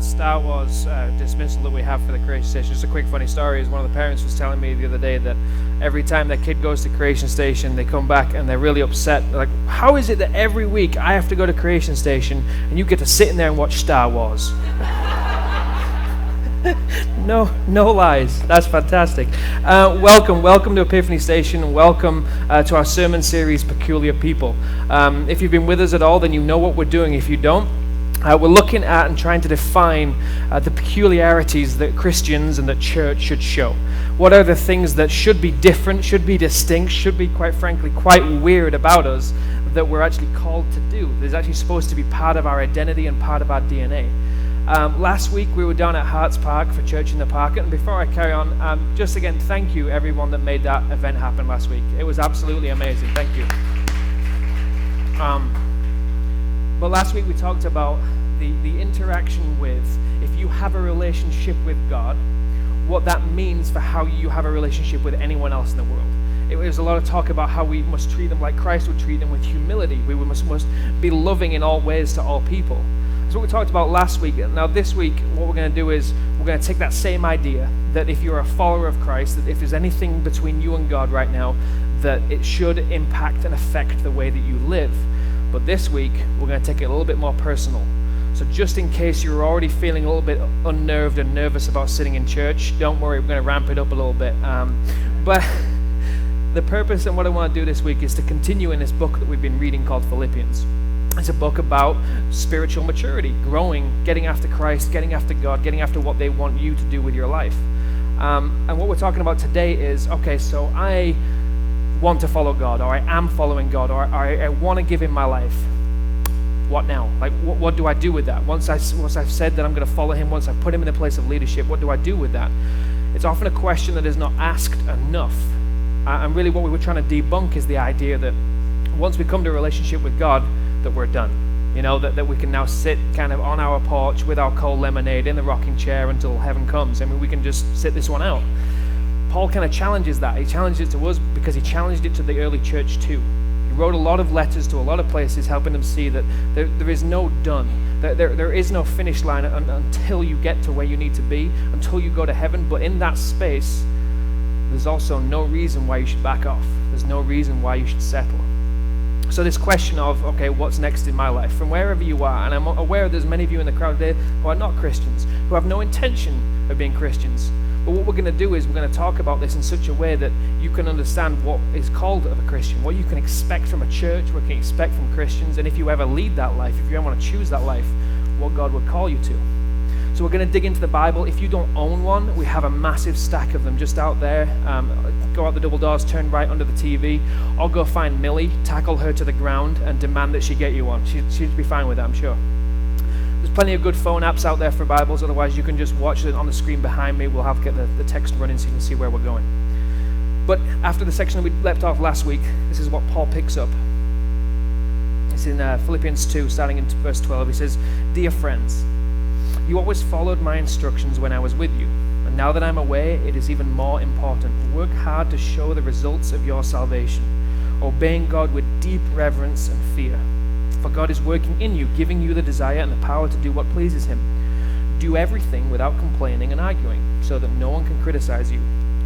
Star Wars dismissal that we have for the Creation Station. Just a quick funny story is one of the parents was telling me the other day that every time their kid goes to Creation Station, they come back and they're really upset. They're like, how is it that every week I have to go to Creation Station and you get to sit in there and watch Star Wars? No lies. That's fantastic. Welcome to Epiphany Station, and welcome to our sermon series, Peculiar People. If you've been with us at all, then you know what we're doing. If you don't, we're looking at and trying to define the peculiarities that Christians and the church should show. What are the things that should be different, should be distinct, should be, quite frankly, quite weird about us that we're actually called to do? There's actually supposed to be part of our identity and part of our DNA. Last week we were down at Hearts Park for Church in the Park, and before I carry on, just again, thank you everyone that made that event happen last week. It was absolutely amazing. Thank you. But last week we talked about the interaction with, if you have a relationship with God, what that means for how you have a relationship with anyone else in the world. It was a lot of talk about how we must treat them like Christ would treat them, with humility. We must be loving in all ways to all people. That's what we talked about last week. Now this week, what we're going to do is we're going to take that same idea, that if you're a follower of Christ, that if there's anything between you and God right now, that it should impact and affect the way that you live. But this week, we're going to take it a little bit more personal. So just in case you're already feeling a little bit unnerved and nervous about sitting in church, don't worry, we're going to ramp it up a little bit. But the purpose and what I want to do this week is to continue in this book that we've been reading called Philippians. It's a book about spiritual maturity, growing, getting after Christ, getting after God, getting after what they want you to do with your life. And what we're talking about today is, okay, so I want to follow God, or I am following God, or I want to give Him my life. What now? Like, what do I do with that? Once I've said that I'm going to follow Him, once I've put Him in a place of leadership, what do I do with that? It's often a question that is not asked enough. And really what we were trying to debunk is the idea that once we come to a relationship with God, that we're done. You know, that we can now sit kind of on our porch with our cold lemonade in the rocking chair until heaven comes. I mean, we can just sit this one out. Paul kind of challenges that. He challenged it to us because he challenged it to the early church too. He wrote a lot of letters to a lot of places, helping them see that there is no done. There is no finish line until you get to where you need to be, until you go to heaven. But in that space, there's also no reason why you should back off. There's no reason why you should settle. So this question of, okay, what's next in my life? From wherever you are, and I'm aware there's many of you in the crowd there who are not Christians, who have no intention of being Christians. But what we're going to do is we're going to talk about this in such a way that you can understand what is called of a Christian, what you can expect from a church, what you can expect from Christians, and if you ever lead that life, if you ever want to choose that life, what God would call you to. So we're going to dig into the Bible. If you don't own one, we have a massive stack of them just out there. Go out the double doors, turn right under the TV, or go find Millie, tackle her to the ground, and demand that she get you one. She'd be fine with that, I'm sure. There's plenty of good phone apps out there for Bibles. Otherwise, you can just watch it on the screen behind me. We'll have to get the text running so you can see where we're going. But after the section that we left off last week, this is what Paul picks up. It's in Philippians 2, starting in verse 12. He says, "Dear friends, you always followed my instructions when I was with you, and now that I'm away, it is even more important. Work hard to show the results of your salvation, obeying God with deep reverence and fear. For God is working in you, giving you the desire and the power to do what pleases Him. Do everything without complaining and arguing, so that no one can criticize you.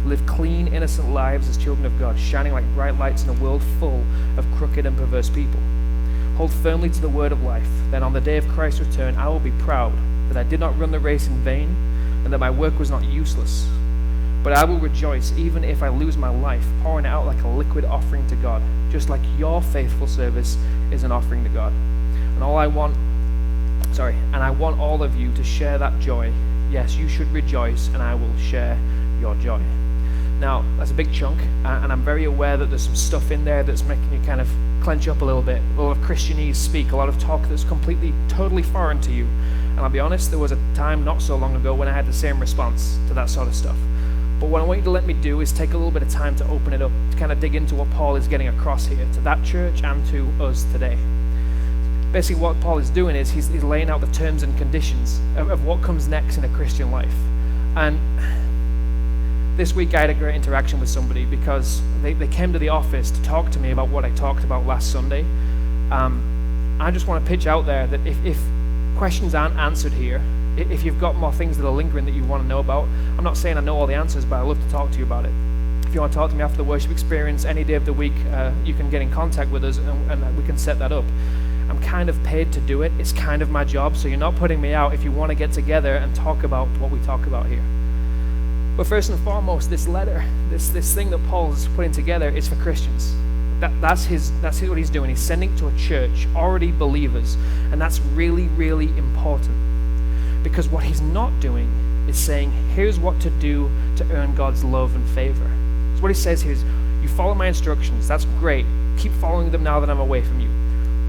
Live clean, innocent lives as children of God, shining like bright lights in a world full of crooked and perverse people. Hold firmly to the word of life. Then on the day of Christ's return, I will be proud that I did not run the race in vain, and that my work was not useless. But I will rejoice even if I lose my life, pouring it out like a liquid offering to God, just like your faithful service is an offering to God. And I want all of you to share that joy. Yes, you should rejoice, and I will share your joy." Now, that's a big chunk, and I'm very aware that there's some stuff in there that's making you kind of clench up a little bit. A lot of Christianese speak, a lot of talk that's totally foreign to you. And I'll be honest, there was a time not so long ago when I had the same response to that sort of stuff. But what I want you to let me do is take a little bit of time to open it up, to kind of dig into what Paul is getting across here, to that church and to us today. Basically what Paul is doing is he's laying out the terms and conditions of what comes next in a Christian life. And this week I had a great interaction with somebody because they came to the office to talk to me about what I talked about last Sunday. I just want to pitch out there that if questions aren't answered here, If you've got more things that are lingering that you want to know about, I'm not saying I know all the answers, but I'd love to talk to you about it. If you want to talk to me after the worship experience any day of the week, you can get in contact with us and we can set that up. I'm kind of paid to do it. It's kind of my job, so you're not putting me out if you want to get together and talk about what we talk about here. But first and foremost, this letter, this thing that Paul's putting together is for Christians. That's what he's doing. He's sending to a church, already believers, and that's really, really important. Because what he's not doing is saying, here's what to do to earn God's love and favor. So what he says here is, you follow my instructions, that's great. Keep following them now that I'm away from you.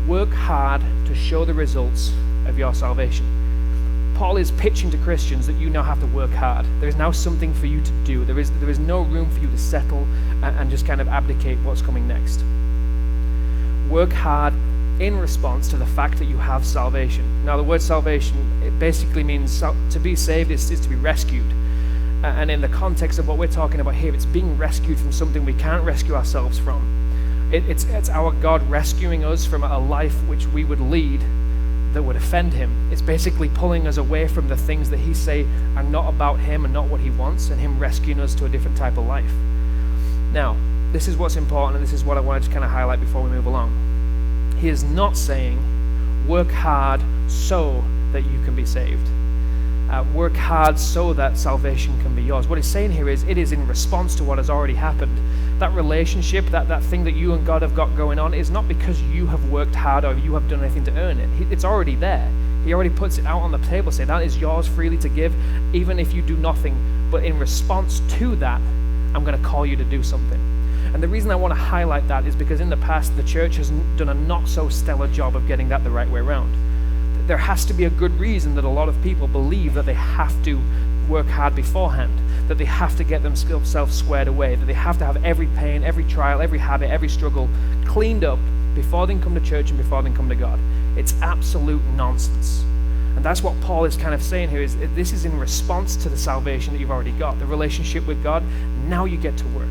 Work hard to show the results of your salvation. Paul is pitching to Christians that you now have to work hard. There is now something for you to do. There is no room for you to settle and just kind of abdicate what's coming next. Work hard in response to the fact that you have salvation. Now, the word salvation, it basically means to be saved is to be rescued. And in the context of what we're talking about here, it's being rescued from something we can't rescue ourselves from. It's our God rescuing us from a life which we would lead that would offend him. It's basically pulling us away from the things that he say are not about him and not what he wants, and him rescuing us to a different type of life. Now, this is what's important, and this is what I wanted to kind of highlight before we move along. He is not saying work hard so that you can be saved. Work hard so that salvation can be yours. What he's saying here is it is in response to what has already happened. That relationship, that thing that you and God have got going on is not because you have worked hard or you have done anything to earn it. It's already there. He already puts it out on the table, saying that is yours freely to give, even if you do nothing. But in response to that, I'm going to call you to do something. And the reason I want to highlight that is because in the past, the church has done a not so stellar job of getting that the right way around. There has to be a good reason that a lot of people believe that they have to work hard beforehand, that they have to get themselves squared away, that they have to have every pain, every trial, every habit, every struggle cleaned up before they can come to church and before they can come to God. It's absolute nonsense. And that's what Paul is kind of saying here, is this is in response to the salvation that you've already got, the relationship with God. Now you get to work.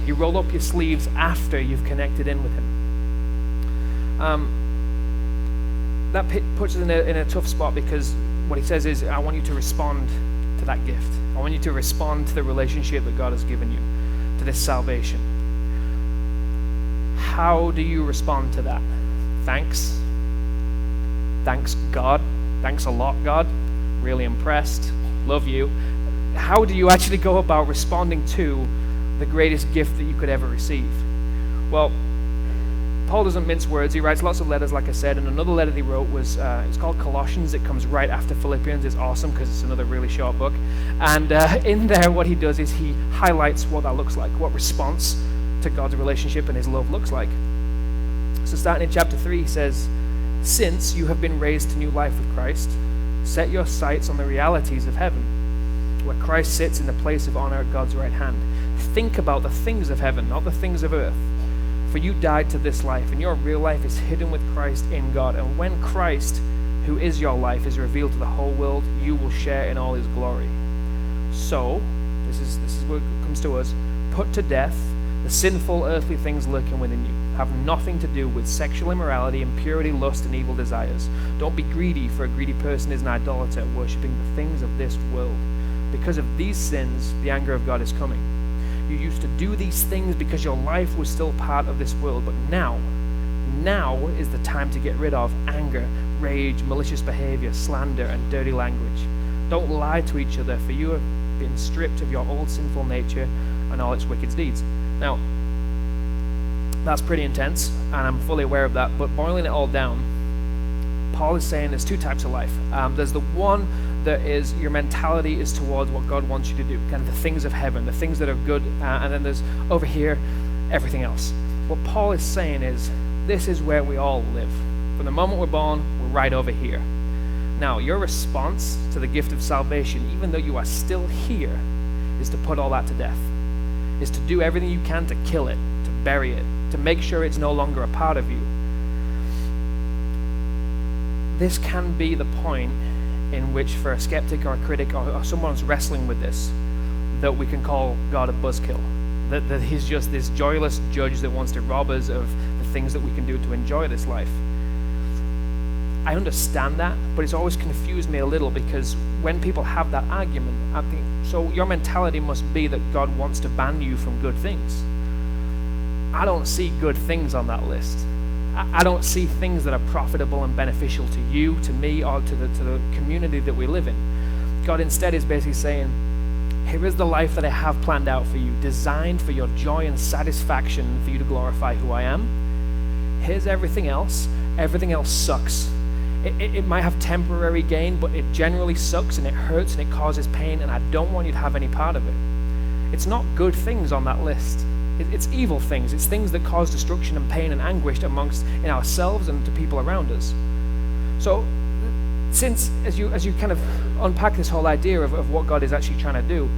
You roll up your sleeves after you've connected in with him. That puts us in a tough spot, because what he says is, I want you to respond to that gift. I want you to respond to the relationship that God has given you, to this salvation. How do you respond to that? Thanks. Thanks, God. Thanks a lot, God. Really impressed. Love you. How do you actually go about responding to the greatest gift that you could ever receive? Well, Paul doesn't mince words. He writes lots of letters, like I said, and another letter that he wrote was, it's called Colossians. It comes right after Philippians. It's awesome because it's another really short book. And in there, what he does is he highlights what that looks like, what response to God's relationship and his love looks like. So starting in chapter 3, he says, since you have been raised to new life with Christ, set your sights on the realities of heaven, where Christ sits in the place of honor at God's right hand. Think about the things of heaven, not the things of earth. For you died to this life, and your real life is hidden with Christ in God. And when Christ, who is your life, is revealed to the whole world, you will share in all his glory. So, this is what comes to us, put to death the sinful earthly things lurking within you. Have nothing to do with sexual immorality, impurity, lust, and evil desires. Don't be greedy, for a greedy person is an idolater, worshipping the things of this world. Because of these sins, the anger of God is coming. You used to do these things because your life was still part of this world, but now is the time to get rid of anger, rage, malicious behavior, slander, and dirty language. Don't lie to each other, for you have been stripped of your old sinful nature and all its wicked deeds. Now, that's pretty intense, and I'm fully aware of that, but boiling it all down, Paul is saying there's two types of life. There's the one that is your mentality is towards what God wants you to do, kind of the things of heaven, the things that are good, and then there's over here everything else. What Paul is saying is this is where we all live. From the moment we're born, we're right over here. Now, your response to the gift of salvation, even though you are still here, is to put all that to death, is to do everything you can to kill it, to bury it, to make sure it's no longer a part of you. This can be the point in which, for a skeptic or a critic or someone who's wrestling with this, that we can call God a buzzkill. That he's just this joyless judge that wants to rob us of the things that we can do to enjoy this life. I understand that, but it's always confused me a little, because when people have that argument, I think, so your mentality must be that God wants to ban you from good things. I don't see good things on that list. I don't see things that are profitable and beneficial to you, to me, or to the community that we live in. God instead is basically saying, here is the life that I have planned out for you, designed for your joy and satisfaction, for you to glorify who I am. Here's everything else. Everything else sucks. It might have temporary gain, but it generally sucks, and it hurts, and it causes pain, and I don't want you to have any part of it. It's not good things on that list. It's evil things. It's things that cause destruction and pain and anguish in ourselves and to people around us. So, since as you kind of unpack this whole idea of what God is actually trying to do,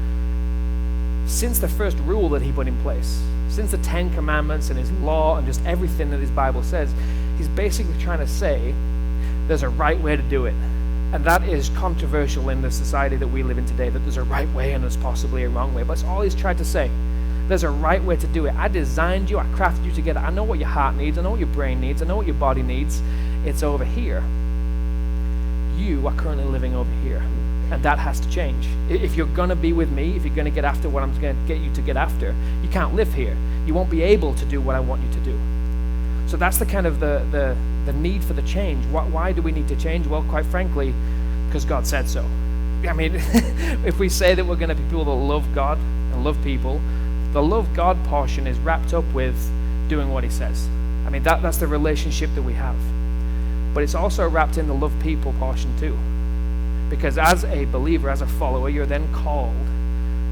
since the first rule that he put in place, since the 10 Commandments and his law and just everything that his Bible says, he's basically trying to say there's a right way to do it. And that is controversial in the society that we live in today, that there's a right way and there's possibly a wrong way. But that's all he's tried to say. There's a right way to do it. I designed you, I crafted you together. I know what your heart needs, I know what your brain needs, I know what your body needs. It's over here. You are currently living over here. And that has to change. If you're going to be with me, if you're going to get after what I'm going to get you to get after, you can't live here. You won't be able to do what I want you to do. So that's the kind of the need for the change. Why do we need to change? Well, quite frankly, because God said so. I mean, if we say that we're going to be people that love God and love people, the love God portion is wrapped up with doing what he says. I mean, that's the relationship that we have. But it's also wrapped in the love people portion too. Because as a believer, as a follower, you're then called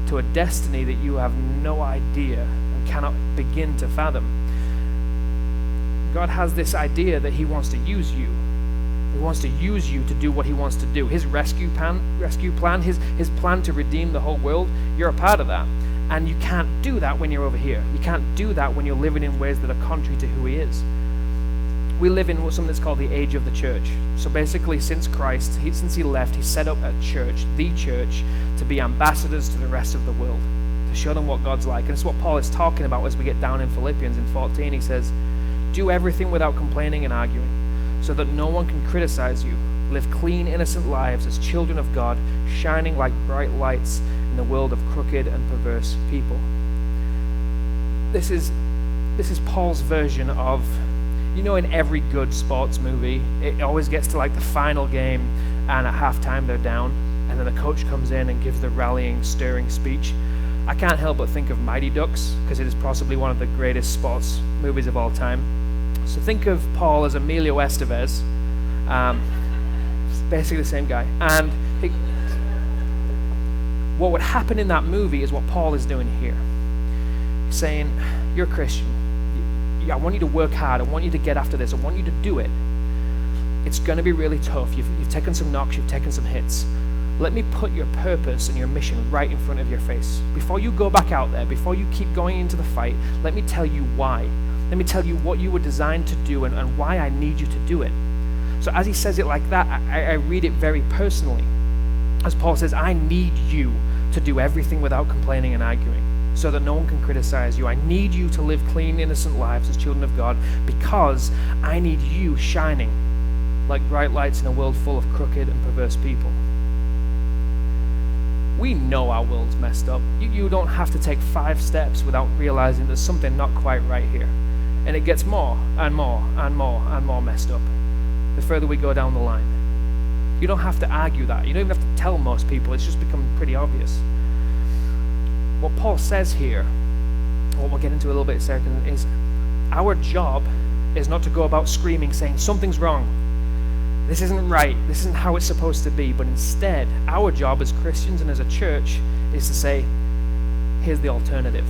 to a destiny that you have no idea and cannot begin to fathom. God has this idea that he wants to use you. He wants to use you to do what he wants to do. His rescue plan, his plan to redeem the whole world, you're a part of that. And you can't do that when you're over here. You can't do that when you're living in ways that are contrary to who he is. We live in something that's called the age of the church. So basically, since Christ, since he left, he set up a church, the church, to be ambassadors to the rest of the world, to show them what God's like. And it's what Paul is talking about as we get down in Philippians in 14. He says, do everything without complaining and arguing, so that no one can criticize you. Live clean, innocent lives as children of God, shining like bright lights in the world of crooked and perverse people. This is Paul's version of, in every good sports movie, it always gets to like the final game, and at halftime they're down, and then the coach comes in and gives the rallying, stirring speech. I can't help but think of Mighty Ducks, because it is possibly one of the greatest sports movies of all time. So think of Paul as Emilio Estevez, basically the same guy. And what would happen in that movie is what Paul is doing here. He's saying, you're a Christian. I want you to work hard. I want you to get after this. I want you to do it. It's going to be really tough. You've taken some knocks. You've taken some hits. Let me put your purpose and your mission right in front of your face. Before you go back out there, before you keep going into the fight, let me tell you why. Let me tell you what you were designed to do and why I need you to do it. So as he says it like that, I read it very personally. As Paul says, I need you to do everything without complaining and arguing, so that no one can criticize you. I need you to live clean, innocent lives as children of God, because I need you shining like bright lights in a world full of crooked and perverse people. We know our world's messed up. You don't have to take 5 steps without realizing there's something not quite right here. And it gets more and more and more and more messed up the further we go down the line. You don't have to argue that. You don't even have to tell most people. It's just become pretty obvious. What Paul says here, what we'll get into a little bit in a second, is our job is not to go about screaming, saying something's wrong. This isn't right. This isn't how it's supposed to be. But instead, our job as Christians and as a church is to say, here's the alternative.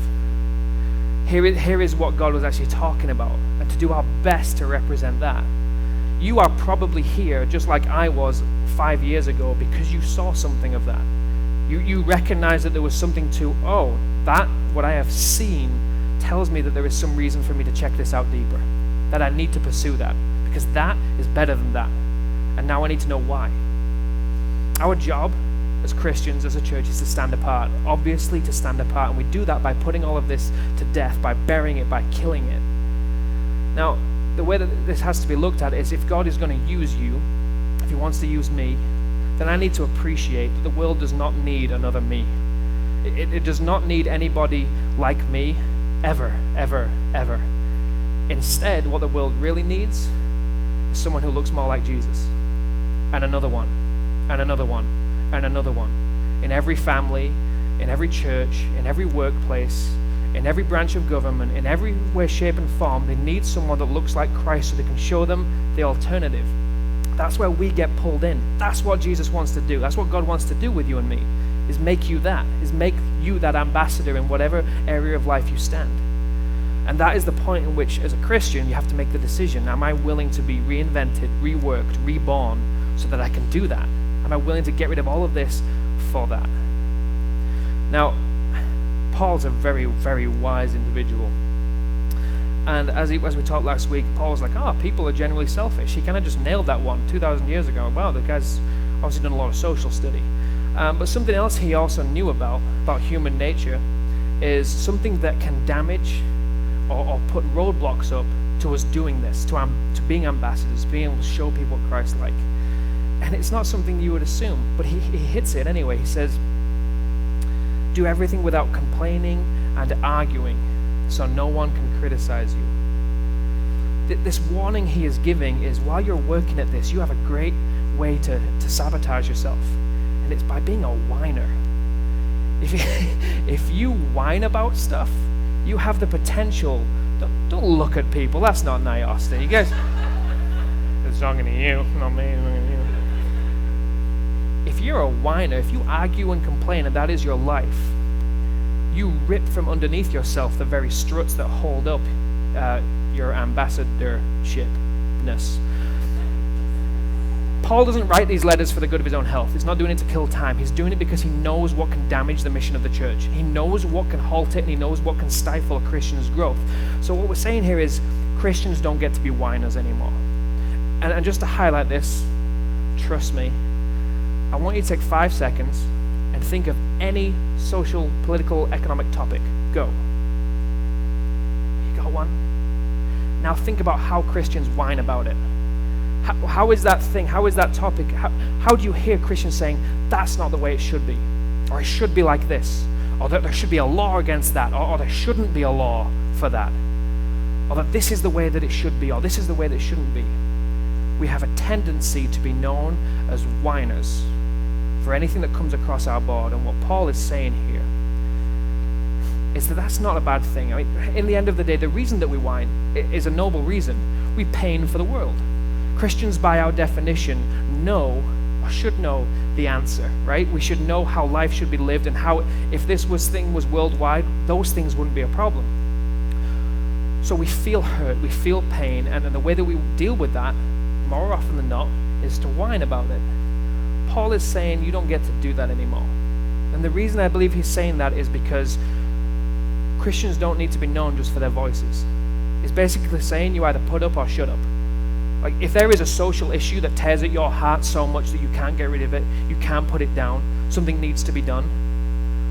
Here is what God was actually talking about, and to do our best to represent that. You are probably here just like I was 5 years ago because you saw something of that. You recognize that there was something to, what I have seen tells me that there is some reason for me to check this out deeper, that I need to pursue that, because that is better than that. And now I need to know why. Our job as Christians, as a church, is to stand apart. Obviously to stand apart, and we do that by putting all of this to death, by burying it, by killing it. Now, the way that this has to be looked at is, if God is going to use you, if he wants to use me, then I need to appreciate that the world does not need another me. It does not need anybody like me, ever, ever, ever. Instead, what the world really needs is someone who looks more like Jesus. And another one, and another one, and another one. In every family, in every church, in every workplace, in every branch of government, in every way, shape, and form, they need someone that looks like Christ so they can show them the alternative. That's where we get pulled in. That's what Jesus wants to do. That's what God wants to do with you and me, is make you that, is make you that ambassador in whatever area of life you stand. And that is the point in which, as a Christian, you have to make the decision. Am I willing to be reinvented, reworked, reborn so that I can do that? Am I willing to get rid of all of this for that? Now, Paul's a very, very wise individual. And as we talked last week, Paul was like, people are generally selfish. He kind of just nailed that one 2,000 years ago. Wow, the guy's obviously done a lot of social study. But something else he also knew about human nature is something that can damage or put roadblocks up to us doing this, to being ambassadors, being able to show people what Christ's like. And it's not something you would assume, but he hits it anyway. He says, do everything without complaining and arguing, so no one can criticize you. This warning he is giving is, while you're working at this, you have a great way to sabotage yourself, and it's by being a whiner. If you whine about stuff, you have the potential. Don't look at people. That's not nice, Austin. You guys, it's talking to you, not me. If you're a whiner, if you argue and complain and that is your life, you rip from underneath yourself the very struts that hold up your ambassadorshipness. Paul doesn't write these letters for the good of his own health. He's not doing it to kill time. He's doing it because he knows what can damage the mission of the church. He knows what can halt it, and he knows what can stifle a Christian's growth. So what we're saying here is, Christians don't get to be whiners anymore. And just to highlight this, trust me, I want you to take 5 seconds and think of any social, political, economic topic. Go. You got one? Now think about how Christians whine about it. How is that thing, how is that topic, how do you hear Christians saying, that's not the way it should be, or it should be like this, or that there should be a law against that, or there shouldn't be a law for that, or that this is the way that it should be, or this is the way that it shouldn't be. We have a tendency to be known as whiners for anything that comes across our board, and what Paul is saying here is that that's not a bad thing. I mean, in the end of the day, the reason that we whine is a noble reason. We pain for the world. Christians, by our definition, know, or should know, the answer, right? We should know how life should be lived, and how, if this thing was worldwide, those things wouldn't be a problem. So we feel hurt, we feel pain, and then the way that we deal with that, more often than not, is to whine about it. Paul is saying you don't get to do that anymore. And the reason I believe he's saying that is because Christians don't need to be known just for their voices. He's basically saying you either put up or shut up. Like, if there is a social issue that tears at your heart so much that you can't get rid of it, you can't put it down, something needs to be done,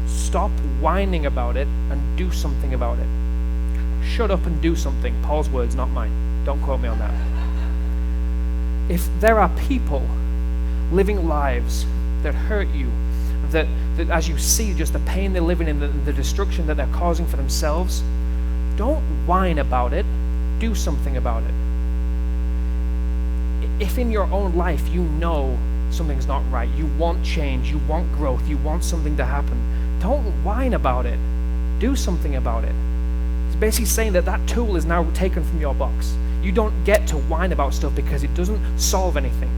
stop whining about it and do something about it. Shut up and do something. Paul's words, not mine. Don't quote me on that. If there are people living lives that hurt you, that as you see just the pain they're living in, the destruction that they're causing for themselves, don't whine about it. Do something about it. If in your own life you know something's not right, you want change, you want growth, you want something to happen, don't whine about it. Do something about it. It's basically saying that tool is now taken from your box. You don't get to whine about stuff because it doesn't solve anything.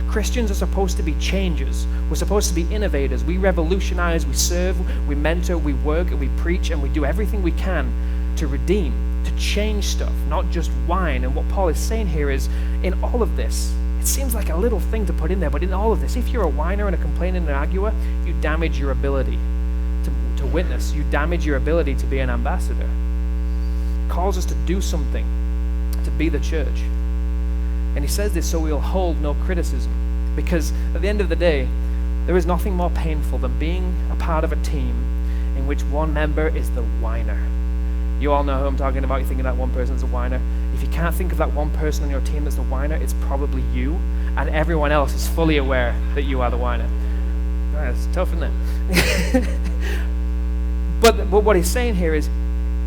Christians are supposed to be changers. We're supposed to be innovators. We revolutionize, we serve, we mentor, we work, and we preach, and we do everything we can to redeem, to change stuff, not just whine. And what Paul is saying here is, in all of this, it seems like a little thing to put in there, but in all of this, if you're a whiner and a complainer and an arguer, you damage your ability to witness. You damage your ability to be an ambassador. It calls us to do something, to be the church. And he says this so we'll hold no criticism. Because at the end of the day, there is nothing more painful than being a part of a team in which one member is the whiner. You all know who I'm talking about. You're thinking that one person is a whiner. If you can't think of that one person on your team that's the whiner, it's probably you, and everyone else is fully aware that you are the whiner. That's tough, isn't it? But what he's saying here is,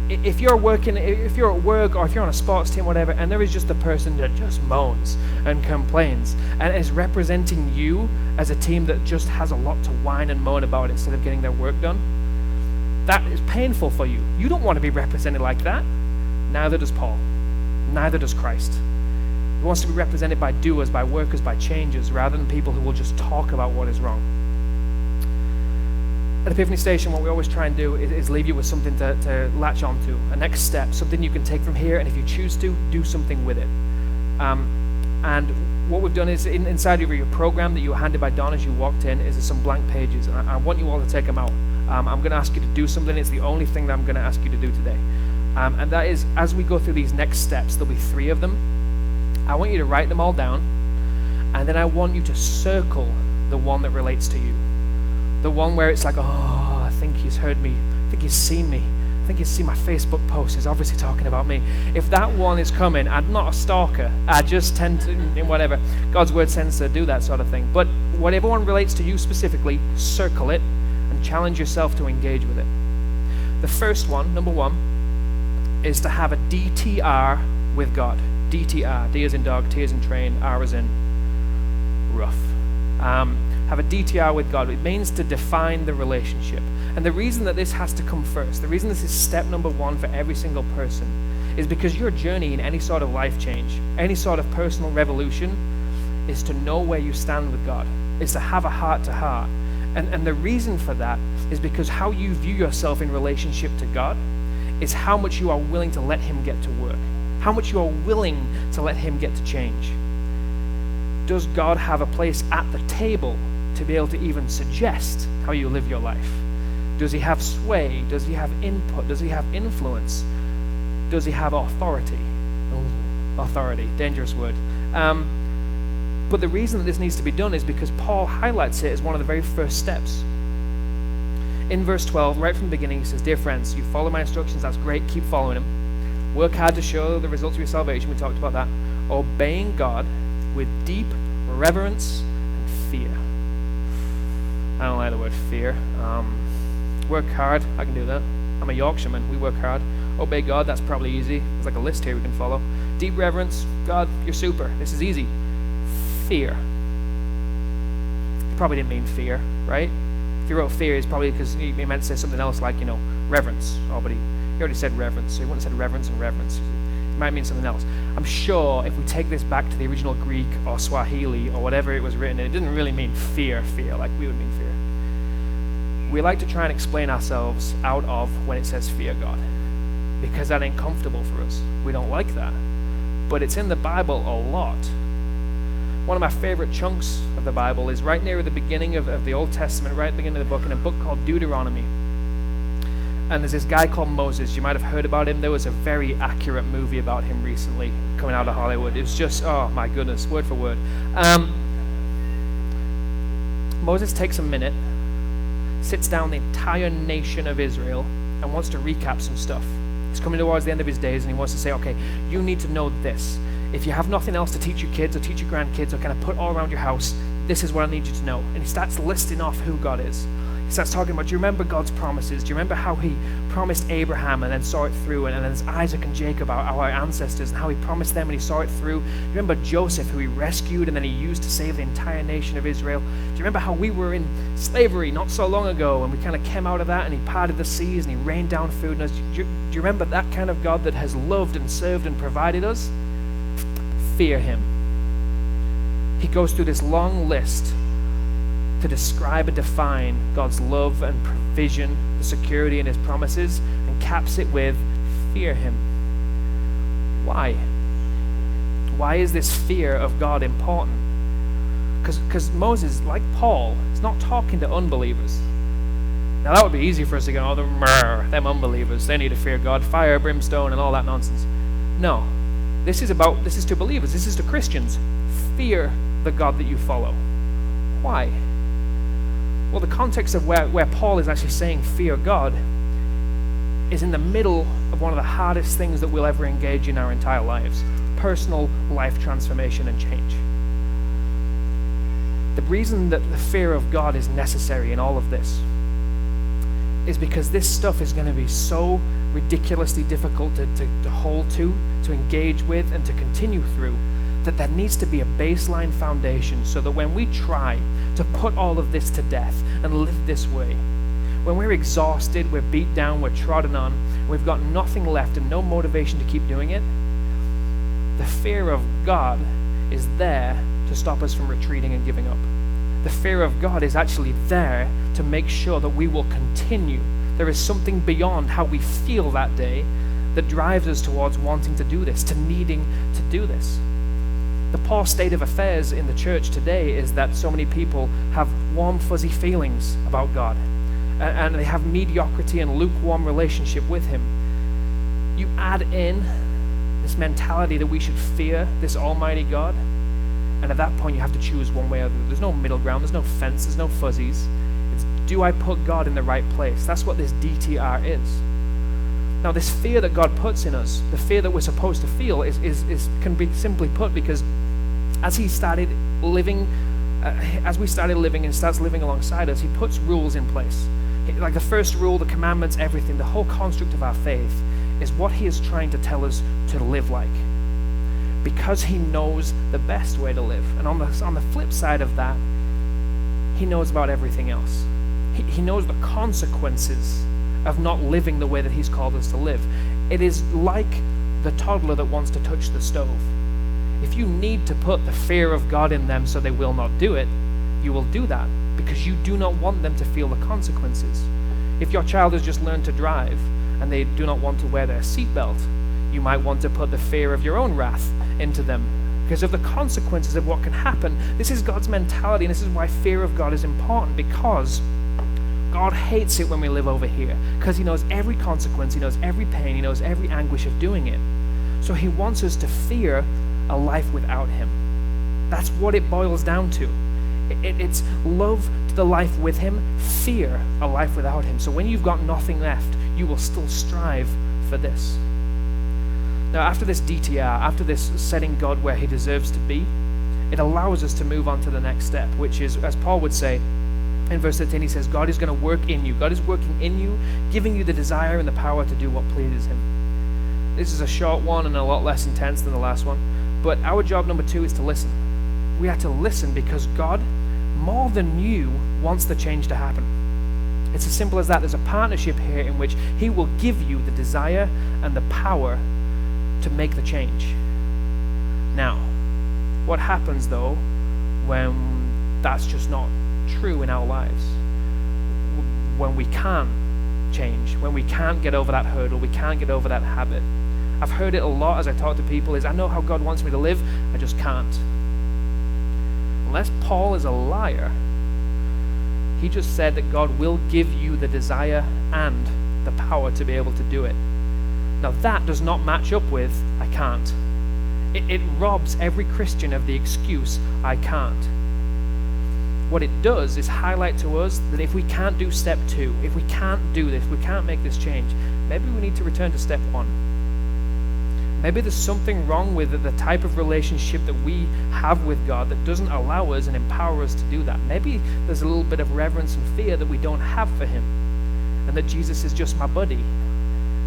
if you're at work or if you're on a sports team, whatever, and there is just a person that just moans and complains and is representing you as a team that just has a lot to whine and moan about instead of getting their work done, that is painful for you. You don't want to be represented like that. Neither does Paul. Neither does Christ. He wants to be represented by doers, by workers, by changers, rather than people who will just talk about what is wrong. At Epiphany Station, what we always try and do is leave you with something to latch onto, a next step, something you can take from here, and if you choose to, do something with it. And what we've done is, inside of your program that you were handed by Don as you walked in, is some blank pages, and I want you all to take them out. I'm going to ask you to do something. It's the only thing that I'm going to ask you to do today. And that is, as we go through these next steps, there'll be 3 of them. I want you to write them all down, and then I want you to circle the one that relates to you. The one where it's like, oh, I think he's heard me. I think he's seen me. I think he's seen my Facebook post. He's obviously talking about me. If that one is coming, I'm not a stalker. I just tend to, whatever. God's word tends to do that sort of thing. But whatever one relates to you specifically, circle it and challenge yourself to engage with it. The first one, number 1, is to have a DTR with God. DTR. D as in dog, T as in train, R as in rough. Have a DTR with God. It means to define the relationship. And the reason that this has to come first, the reason this is step number 1 for every single person, is because your journey in any sort of life change, any sort of personal revolution, is to know where you stand with God. It's to have a heart-to-heart. And the reason for that is because how you view yourself in relationship to God is how much you are willing to let him get to work, how much you are willing to let him get to change. Does God have a place at the table to be able to even suggest how you live your life? Does he have sway? Does he have input? Does he have influence? Does he have authority? Authority, dangerous word. But the reason that this needs to be done is because Paul highlights it as one of the very first steps. In verse 12, right from the beginning, he says, "Dear friends, you follow my instructions, that's great, keep following them. Work hard to show the results of your salvation," we talked about that. "Obeying God with deep reverence and fear." I don't like the word fear. Work hard, I can do that. I'm a Yorkshireman, we work hard. Obey God, that's probably easy. There's like a list here we can follow. Deep reverence, God, you're super, this is easy. Fear. He probably didn't mean fear, right? If he wrote fear, it's probably because he meant to say something else like, reverence. Oh, but he already said reverence, so he wouldn't have said reverence and reverence. It might mean something else. I'm sure if we take this back to the original Greek or Swahili or whatever it was written, it didn't really mean fear, like we would mean fear. We like to try and explain ourselves out of when it says fear God, because that ain't comfortable for us. We don't like that. But it's in the Bible a lot. One of my favorite chunks of the Bible is right near the beginning of the Old Testament, right at the beginning of the book, in a book called Deuteronomy. And there's this guy called Moses. You might have heard about him. There was a very accurate movie about him recently coming out of Hollywood. It was just, oh my goodness, word for word. Moses takes a minute, sits down the entire nation of Israel, and wants to recap some stuff. He's coming towards the end of his days, and he wants to say, okay, you need to know this. If you have nothing else to teach your kids or teach your grandkids or kind of put all around your house, this is what I need you to know. And he starts listing off who God is. He starts talking about, do you remember God's promises? Do you remember how he promised Abraham and then saw it through, and then there's Isaac and Jacob, our ancestors, and how he promised them and he saw it through? Do you remember Joseph, who he rescued and then he used to save the entire nation of Israel? Do you remember how we were in slavery not so long ago and we kind of came out of that, and he parted the seas and he rained down food on us? Do you remember that kind of God that has loved and served and provided us? Fear him. He goes through this long list to describe and define God's love and provision, the security in his promises, and caps it with fear him. Why? Why is this fear of God important? Because Moses, like Paul, is not talking to unbelievers. Now that would be easy for us to go, oh, them unbelievers, they need to fear God, fire, brimstone, and all that nonsense. No, this is to believers, this is to Christians. Fear the God that you follow. Why? Well, the context of where Paul is actually saying fear God is in the middle of one of the hardest things that we'll ever engage in our entire lives. Personal life transformation and change. The reason that the fear of God is necessary in all of this is because this stuff is going to be so ridiculously difficult to hold to engage with, and to continue through, that there needs to be a baseline foundation so that when we try to put all of this to death and live this way, when we're exhausted, we're beat down, we're trodden on, we've got nothing left and no motivation to keep doing it, the fear of God is there to stop us from retreating and giving up. The fear of God is actually there to make sure that we will continue. There is something beyond how we feel that day that drives us towards wanting to do this, to needing to do this. The poor state of affairs in the church today is that so many people have warm, fuzzy feelings about God, and they have mediocrity and lukewarm relationship with Him. You add in this mentality that we should fear this almighty God, and at that point you have to choose one way or the other. There's no middle ground, there's no fence, there's no fuzzies. It's, do I put God in the right place? That's what this DTR is. Now, this fear that God puts in us, the fear that we're supposed to feel, can be simply put because as we started living and starts living alongside us, He puts rules in place. Like the first rule, the commandments, everything, the whole construct of our faith is what He is trying to tell us to live like, because He knows the best way to live. And on the flip side of that, He knows about everything else. He knows the consequences of not living the way that He's called us to live. It is like the toddler that wants to touch the stove. If you need to put the fear of God in them so they will not do it, you will do that because you do not want them to feel the consequences. If your child has just learned to drive and they do not want to wear their seatbelt, you might want to put the fear of your own wrath into them because of the consequences of what can happen. This is God's mentality, and this is why fear of God is important, because God hates it when we live over here, because He knows every consequence, He knows every pain, He knows every anguish of doing it. So He wants us to fear a life without Him. That's what it boils down to. It's love to the life with Him, fear a life without Him. So when you've got nothing left, you will still strive for this. Now, after this DTR, after this setting God where He deserves to be, it allows us to move on to the next step, which is, as Paul would say, in verse 13, he says, God is going to work in you. God is working in you, giving you the desire and the power to do what pleases Him. This is a short one and a lot less intense than the last one. But our job number 2 is to listen. We have to listen because God, more than you, wants the change to happen. It's as simple as that. There's a partnership here in which He will give you the desire and the power to make the change. Now, what happens though when that's just not true in our lives? When we can't change, when we can't get over that hurdle, we can't get over that habit. I've heard it a lot as I talk to people is, I know how God wants me to live, I just can't. Unless Paul is a liar, he just said that God will give you the desire and the power to be able to do it. Now that does not match up with, I can't. It robs every Christian of the excuse, I can't. What it does is highlight to us that if we can't do step 2, if we can't do this, we can't make this change, maybe we need to return to step 1. Maybe there's something wrong with the type of relationship that we have with God that doesn't allow us and empower us to do that. Maybe there's a little bit of reverence and fear that we don't have for Him, and that Jesus is just my buddy.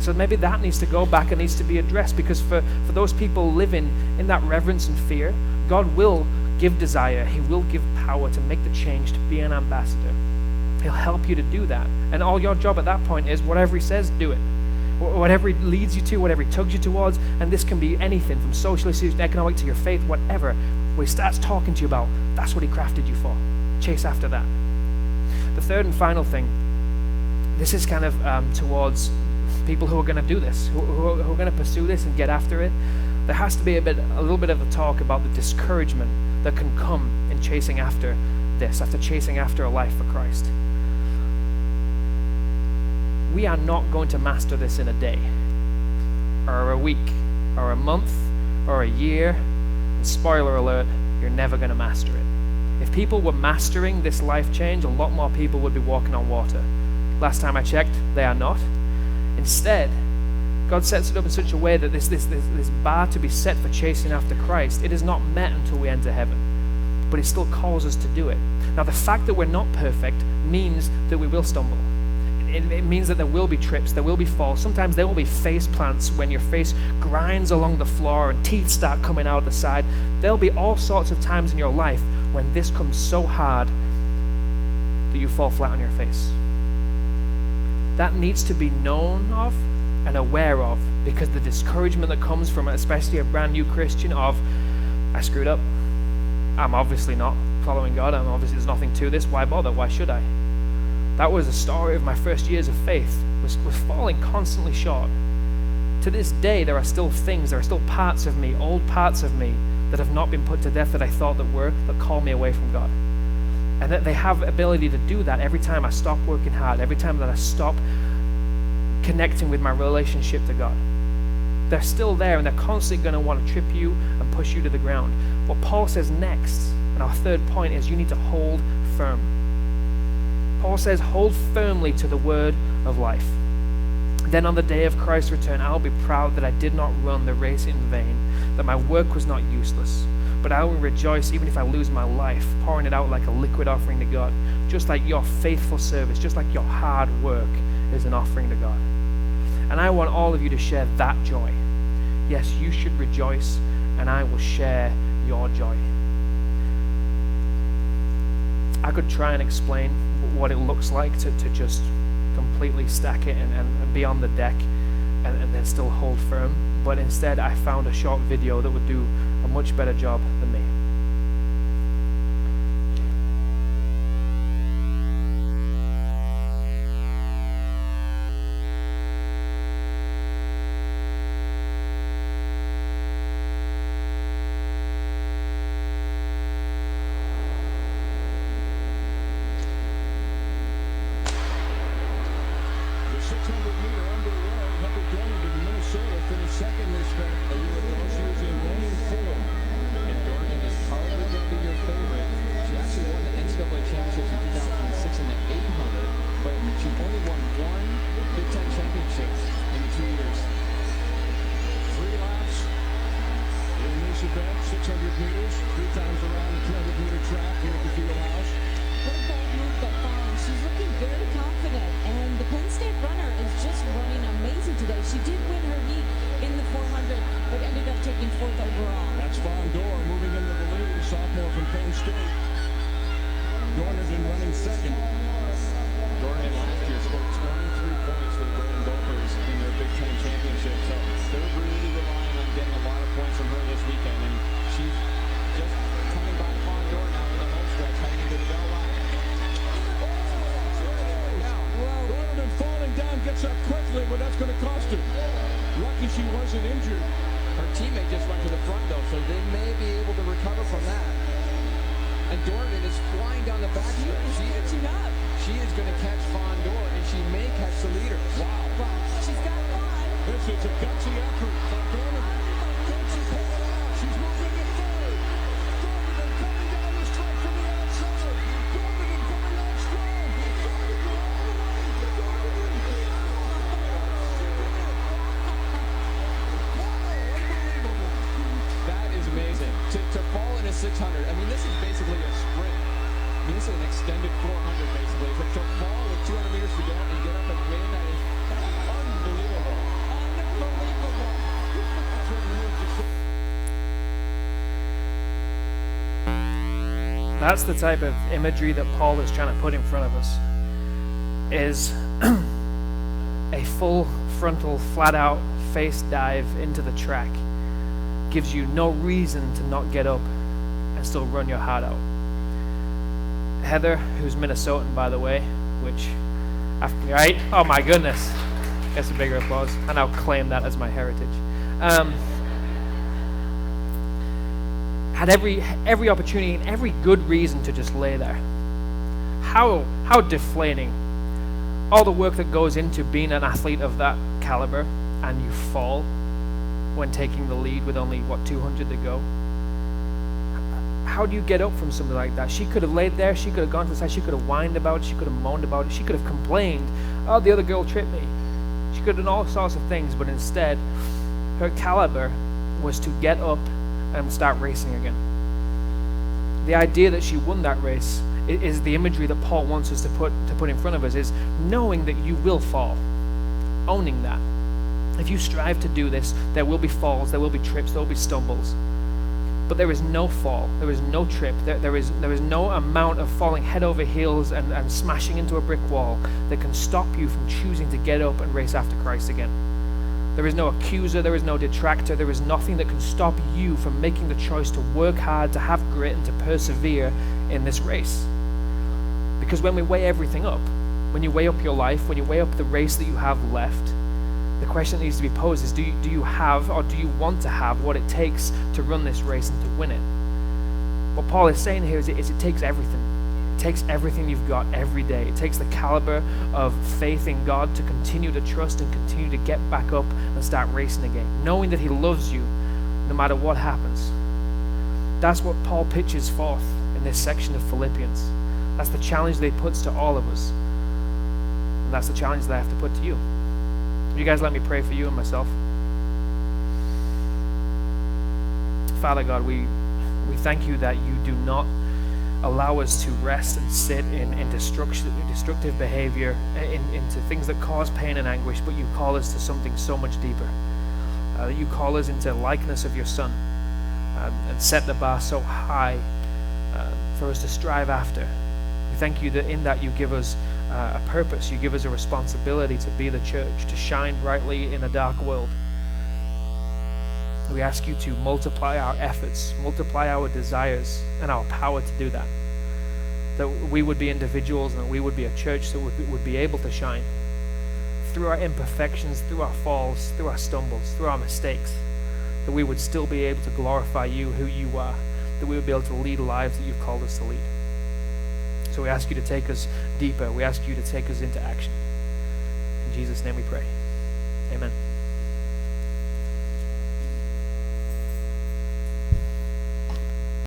So maybe that needs to go back and needs to be addressed, because for those people living in that reverence and fear, God will give desire. He will give power to make the change, to be an ambassador. He'll help you to do that. And all your job at that point is whatever He says, do it. Whatever He leads you to, whatever He tugs you towards, and this can be anything from social issues, economic, to your faith, whatever. When He starts talking to you about, that's what He crafted you for. Chase after that. The third and final thing, this is kind of towards people who are going to do this, who are going to pursue this and get after it. There has to be a little bit of a talk about the discouragement that can come in chasing after this, after chasing after a life for Christ. We are not going to master this in a day, or a week, or a month, or a year. And spoiler alert, you're never going to master it. If people were mastering this life change, a lot more people would be walking on water. Last time I checked, they are not. Instead, God sets it up in such a way that this bar to be set for chasing after Christ, it is not met until we enter heaven. But He still calls us to do it. Now, the fact that we're not perfect means that we will stumble. It means that there will be trips, there will be falls. Sometimes there will be face plants when your face grinds along the floor and teeth start coming out the side. There'll be all sorts of times in your life when this comes so hard that you fall flat on your face. That needs to be known of and aware of, because the discouragement that comes from especially a brand new Christian of, I screwed up. I'm obviously not following God. There's nothing to this. Why bother? Why should I? That was the story of my first years of faith, was falling constantly short. To this day, there are still parts of me, old parts of me, that have not been put to death that I thought that call me away from God. And that they have ability to do that every time I stop working hard, every time that I stop connecting with my relationship to God. They're still there, and they're constantly going to want to trip you and push you to the ground. What Paul says next, and our third point, is you need to hold firm. Paul says, hold firmly to the word of life. Then on the day of Christ's return, I'll be proud that I did not run the race in vain, that my work was not useless. But I will rejoice even if I lose my life, pouring it out like a liquid offering to God, just like your faithful service, just like your hard work is an offering to God. And I want all of you to share that joy. Yes, you should rejoice, and I will share your joy. I could try and explain what it looks like to just completely stack it and be on the deck and then still hold firm. But instead, I found a short video that would do a much better job than me. That's the type of imagery that Paul is trying to put in front of us, is a full frontal, flat-out face dive into the track. Gives you no reason to not get up and still run your heart out. Heather, who's Minnesotan, by the way, which, right? Oh my goodness. Gets a bigger applause. I now claim that as my heritage. Had every opportunity and every good reason to just lay there. How deflating. All the work that goes into being an athlete of that caliber, and you fall when taking the lead with only, 200 to go. How do you get up from something like that? She could have laid there, she could have gone to the side, she could have whined about it, she could have moaned about it, she could have complained, oh, the other girl tripped me. She good in all sorts of things, but instead, her caliber was to get up and start racing again. The idea that she won that race is the imagery that Paul wants us to put in front of us, is knowing that you will fall, owning that. If you strive to do this, there will be falls, there will be trips, there will be stumbles. But there is no fall, there is no trip, there is no amount of falling head over heels and smashing into a brick wall that can stop you from choosing to get up and race after Christ again. There is no accuser, there is no detractor, there is nothing that can stop you from making the choice to work hard, to have grit, and to persevere in this race. Because when we weigh everything up, when you weigh up your life, when you weigh up the race that you have left, the question that needs to be posed is, do you have, or do you want to have, what it takes to run this race and to win it? What Paul is saying here is it takes everything. It takes everything you've got every day. It takes the caliber of faith in God to continue to trust and continue to get back up and start racing again, knowing that he loves you no matter what happens. That's what Paul pitches forth in this section of Philippians. That's the challenge that he puts to all of us. And that's the challenge that I have to put to you. You guys let me pray for you and myself. Father God, we thank you that you do not allow us to rest and sit in destructive behavior, into things that cause pain and anguish, but you call us to something so much deeper. That you call us into likeness of your Son, and set the bar so high for us to strive after. We thank you that in that you give us a purpose, you give us a responsibility to be the church, to shine brightly in a dark world. We ask you to multiply our efforts, multiply our desires and our power to do that. That we would be individuals and that we would be a church that would be able to shine through our imperfections, through our falls, through our stumbles, through our mistakes. That we would still be able to glorify you, who you are. That we would be able to lead lives that you've called us to lead. So we ask you to take us deeper. We ask you to take us into action. In Jesus' name we pray. Amen.